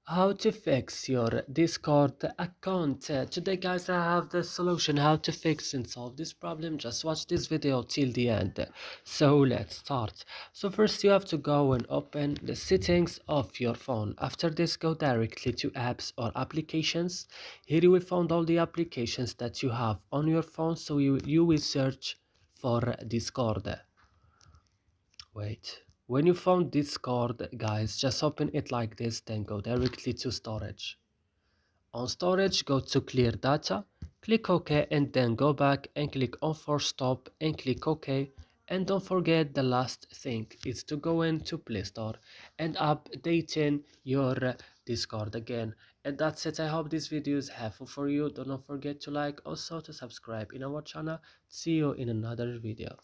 How to fix your Discord account. Today guys, I have the solution how to fix and solve this problem. Just watch this video till the end. So let's start. So first you have to go and open the settings of your phone. After this, go directly to apps or applications. Here you will find all the applications that you have on your phone. So you will search for Discord. Wait. When you found Discord, guys, just open it like this, then go directly to storage. On storage, go to clear data, click OK, and then go back and click on force stop and click OK. And don't forget the last thing is to go into Play Store and updating your Discord again. And that's it. I hope this video is helpful for you. Do not forget to like, also to subscribe in our channel. See you in another video.